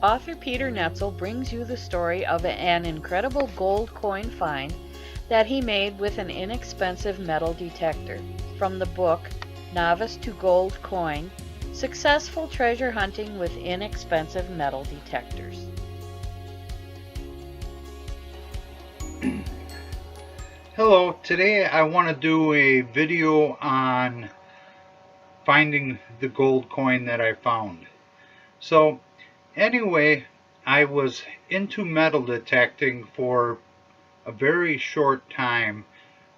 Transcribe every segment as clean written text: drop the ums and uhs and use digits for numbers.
author Peter Netzel brings you the story of an incredible gold coin find that he made with an inexpensive metal detector. From the book, Novice to Gold Coin, Successful Treasure Hunting with Inexpensive Metal Detectors. Hello, today I want to do a video on finding the gold coin that I found. So anyway, I was into metal detecting for a very short time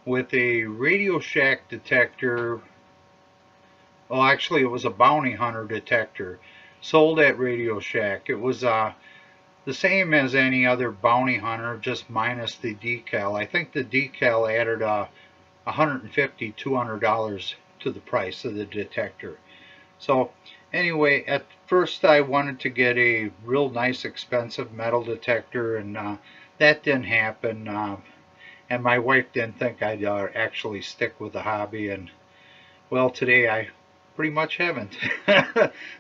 with a Radio Shack detector. Well, actually it was a bounty hunter detector sold at Radio Shack. It was the same as any other bounty hunter, just minus the decal. I think the decal added $150, $200 to the price of the detector. So anyway, at first I wanted to get a real nice expensive metal detector, and that didn't happen. And my wife didn't think I'd actually stick with the hobby, and well, today I pretty much haven't.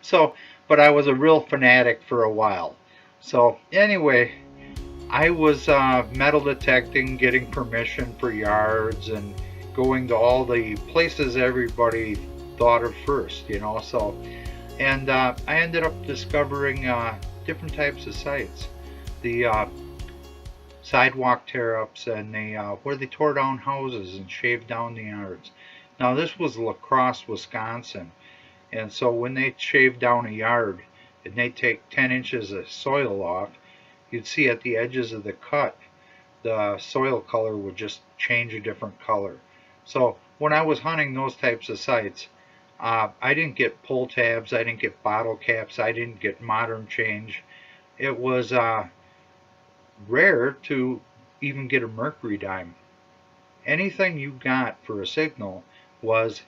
So, but I was a real fanatic for a while. So anyway, I was metal detecting, getting permission for yards, and going to all the places everybody thought of first, you know. So, and I ended up discovering different types of sites. The sidewalk tear-ups, and where they tore down houses and shaved down the yards. Now this was La Crosse, Wisconsin, and so when they shaved down a yard and they take 10 inches of soil off, you'd see at the edges of the cut the soil color would just change a different color. So when I was hunting those types of sites, I didn't get pull tabs, I didn't get bottle caps, I didn't get modern change. It was rare to even get a mercury dime. Anything you got for a signal was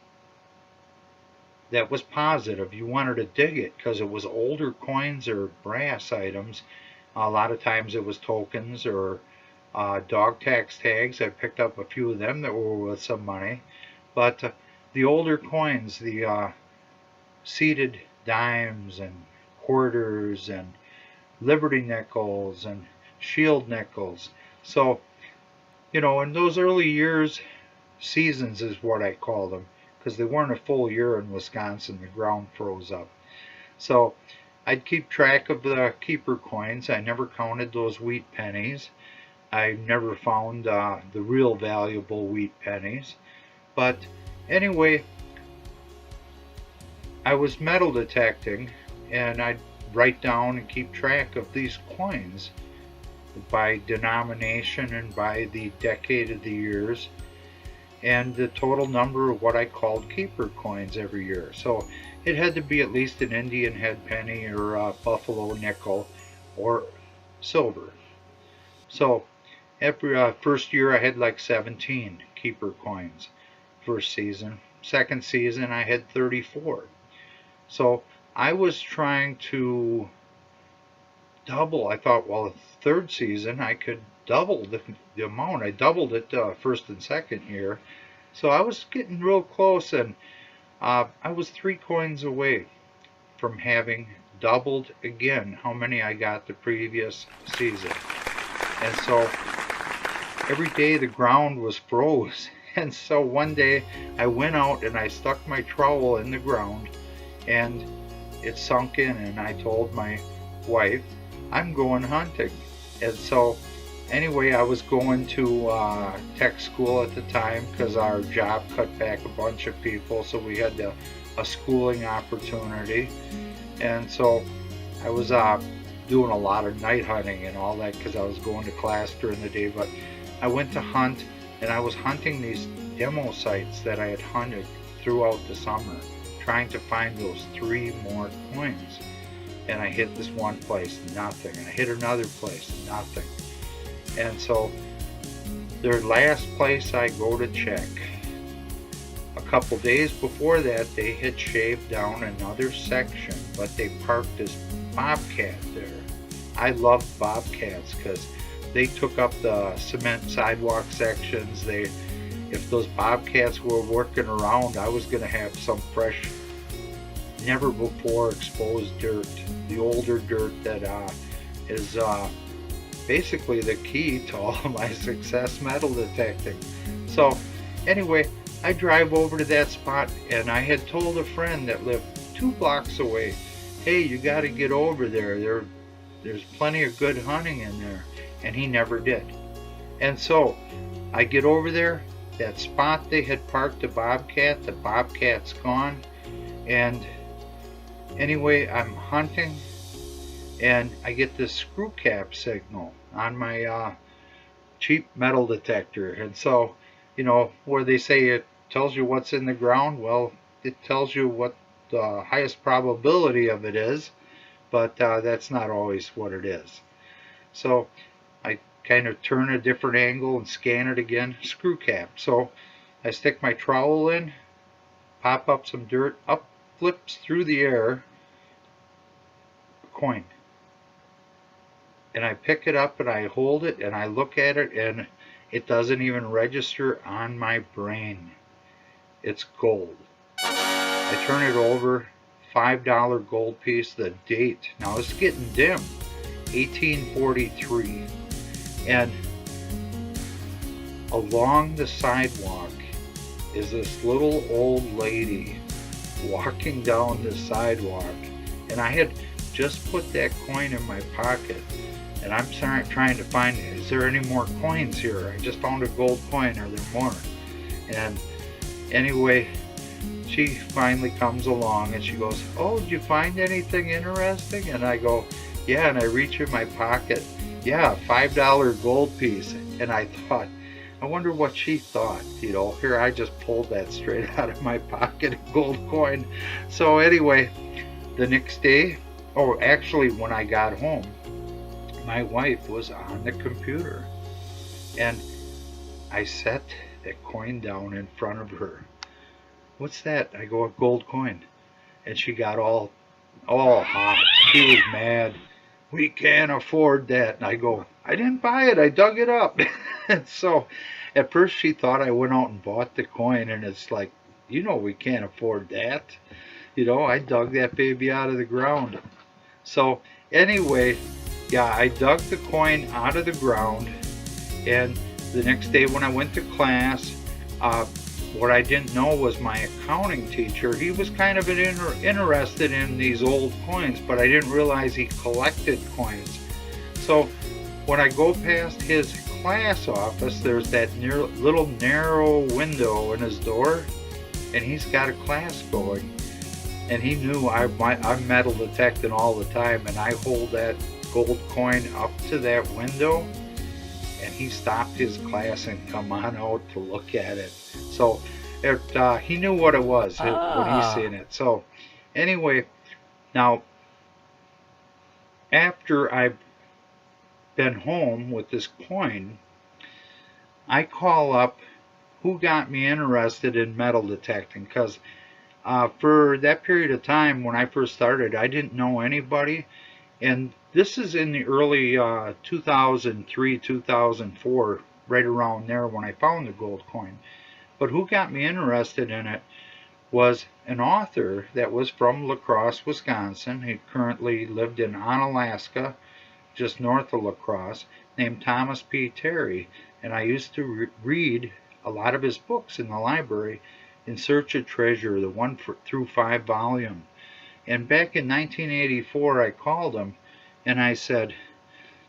positive. You wanted to dig it because it was older coins or brass items. A lot of times it was tokens or dog tags. I picked up a few of them that were worth some money. But the older coins, the seated dimes and quarters and Liberty nickels and Shield nickels. So, you know, in those early years, seasons is what I call them, because they weren't a full year in Wisconsin. The ground froze up. So I'd keep track of the keeper coins. I never counted those wheat pennies. I never found the real valuable wheat pennies. But anyway, I was metal detecting, and I'd write down and keep track of these coins by denomination and by the decade of the years, and the total number of what I called keeper coins every year. So it had to be at least an Indian head penny or a buffalo nickel or silver. So every first year I had like 17 keeper coins. First season. Second season I had 34. So I was trying to double. I thought, well, the third season I could double the amount. I doubled it first and second year. So I was getting real close, and I was 3 coins away from having doubled again how many I got the previous season. And so every day the ground was froze. And so one day I went out and I stuck my trowel in the ground, and it sunk in, and I told my wife, I'm going hunting. And so anyway, I was going to tech school at the time because our job cut back a bunch of people, so we had a schooling opportunity. And so I was doing a lot of night hunting and all that because I was going to class during the day. But I went to hunt, and I was hunting these demo sites that I had hunted throughout the summer, trying to find those 3 more coins. And I hit this one place, nothing. And I hit another place, nothing. And so their last place I go to check, a couple days before that they had shaved down another section, but they parked this Bobcat there. I love Bobcats because they took up the cement sidewalk sections. If those Bobcats were working around, I was going to have some fresh never before exposed dirt, the older dirt that is basically the key to all of my success metal detecting. So anyway, I drive over to that spot, and I had told a friend that lived 2 blocks away, hey, you got to get over there. There's plenty of good hunting in there. And he never did. And so I get over there, that spot they had parked the Bobcat's gone. And anyway, I'm hunting, and I get this screw cap signal on my cheap metal detector. And so, where they say it tells you what's in the ground, well, it tells you what the highest probability of it is, but that's not always what it is. So I kind of turn a different angle and scan it again, screw cap. So I stick my trowel in, pop up some dirt, up flips through the air, a coin. And I pick it up and I hold it and I look at it, and it doesn't even register on my brain. It's gold. I turn it over, $5 gold piece, the date. Now it's getting dim, 1843. And along the sidewalk is this little old lady walking down the sidewalk. And I had just put that coin in my pocket. And I'm trying to find, is there any more coins here? I just found a gold coin. Are there more? And anyway, she finally comes along and she goes, oh, did you find anything interesting? And I go, yeah. And I reach in my pocket, yeah, $5 gold piece. And I thought, I wonder what she thought. Here I just pulled that straight out of my pocket, a gold coin. So anyway, the next day, actually when I got home, my wife was on the computer, and I set that coin down in front of her. What's that? I go, a gold coin. And she got all hot. She was mad. We can't afford that. And I go, I didn't buy it. I dug it up. And so at first she thought I went out and bought the coin, and it's like, we can't afford that. I dug that baby out of the ground. So anyway, yeah, I dug the coin out of the ground, and the next day when I went to class, what I didn't know was my accounting teacher, he was kind of interested in these old coins, but I didn't realize he collected coins. So when I go past his class office, there's that little narrow window in his door, and he's got a class going. And he knew I'm metal detecting all the time, and I hold that gold coin up to that window, and he stopped his class and come on out to look at it. So he knew what it was when he seen it. So anyway, now after I've been home with this coin, I call up who got me interested in metal detecting, because for that period of time when I first started, I didn't know anybody. And this is in the early 2003, 2004, right around there when I found the gold coin. But who got me interested in it was an author that was from La Crosse, Wisconsin. He currently lived in Onalaska, just north of La Crosse, named Thomas P. Terry. And I used to read a lot of his books in the library, In Search of Treasure, the 1 through 5 volume. And back in 1984, I called him and I said,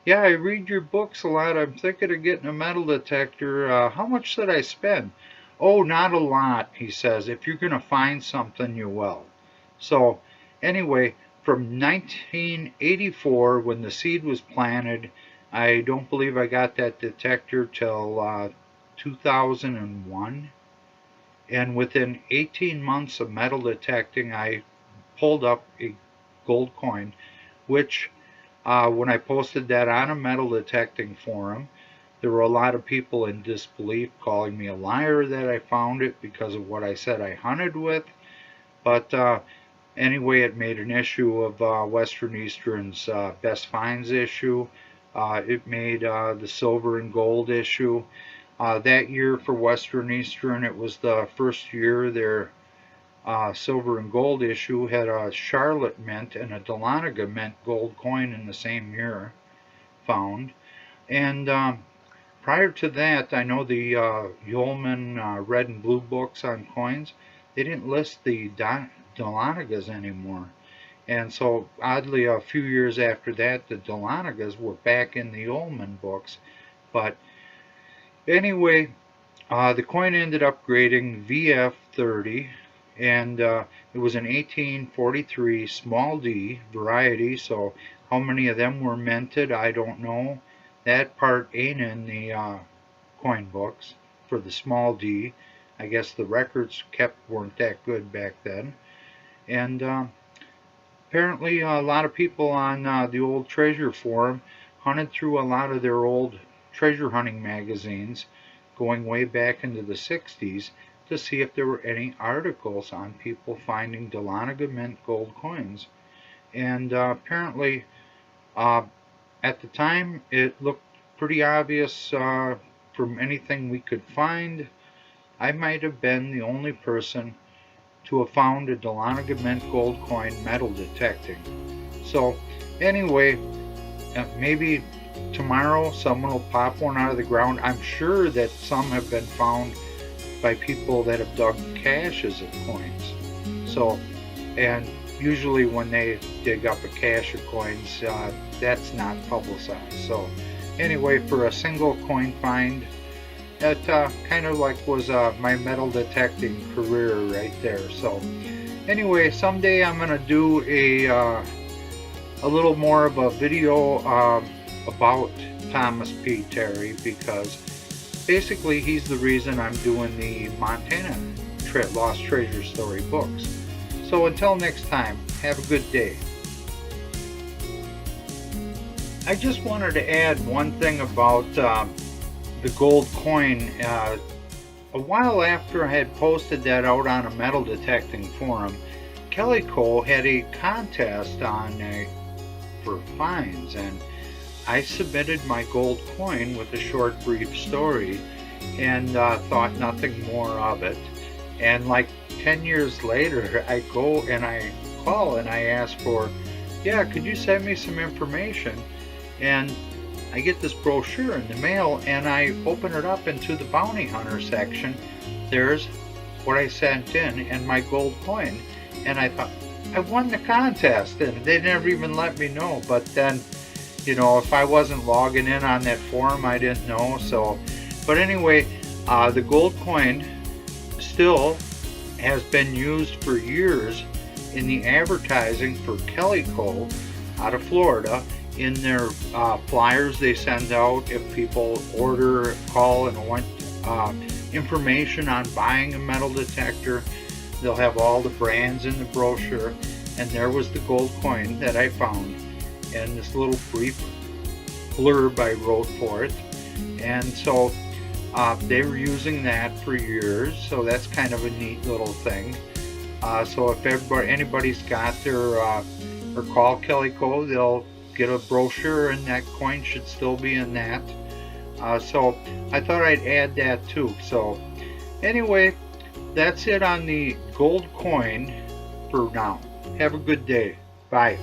yeah, I read your books a lot. I'm thinking of getting a metal detector. How much should I spend? Oh, not a lot, he says. If you're going to find something, you will. So anyway, from 1984, when the seed was planted, I don't believe I got that detector till 2001. And within 18 months of metal detecting, I pulled up a gold coin, which when I posted that on a metal detecting forum, there were a lot of people in disbelief calling me a liar that I found it because of what I said I hunted with. But anyway, it made an issue of Western Eastern's Best Finds issue. It made the silver and gold issue. That year for Western Eastern, it was the first year their silver and gold issue had a Charlotte mint and a Dahlonega mint gold coin in the same year found. And prior to that, I know the Yeoman red and blue books on coins, they didn't list the Dahlonegas anymore. And so, oddly, a few years after that, the Dahlonegas were back in the Yeoman books. But anyway, the coin ended up grading VF30, and it was an 1843 small d variety. So, how many of them were minted, I don't know. That part ain't in the coin books for the small d. I guess the records kept weren't that good back then. And apparently, a lot of people on the old treasure forum hunted through a lot of their old treasure hunting magazines going way back into the 60s to see if there were any articles on people finding Dahlonega mint gold coins. And apparently, uh, at the time, it looked pretty obvious from anything we could find. I might have been the only person to have found a Dahlonega mint gold coin metal detecting. So, anyway, maybe tomorrow someone will pop one out of the ground. I'm sure that some have been found by people that have dug caches of coins. So, and usually when they dig up a cache of coins, that's not publicized. So, anyway, for a single coin find, that kind of like was my metal detecting career right there. So, anyway, someday I'm gonna do a little more of a video about Thomas P. Terry, because basically he's the reason I'm doing the Montana Lost Treasure Story books. So until next time, have a good day. I just wanted to add one thing about the gold coin. A while after I had posted that out on a metal detecting forum, Kelly Cole had a contest on for finds, and I submitted my gold coin with a short brief story and thought nothing more of it. And like 10 years later, I go and I call and I ask for, yeah, could you send me some information? And I get this brochure in the mail and I open it up into the bounty hunter section. There's what I sent in and my gold coin. And I thought, I won the contest, and they never even let me know. But then, you know, if I wasn't logging in on that forum, I didn't know. So, but anyway, the gold coin still has been used for years in the advertising for Kelly Cole out of Florida in their flyers they send out if people order, call, and want information on buying a metal detector. They'll have all the brands in the brochure, and there was the gold coin that I found, and this little brief blurb I wrote for it. And so they were using that for years, so that's kind of a neat little thing. So if anybody's got their or call Kelly Cole, they'll get a brochure, and that coin should still be in that. So I thought I'd add that too. So anyway, that's it on the gold coin for now. Have a good day. Bye.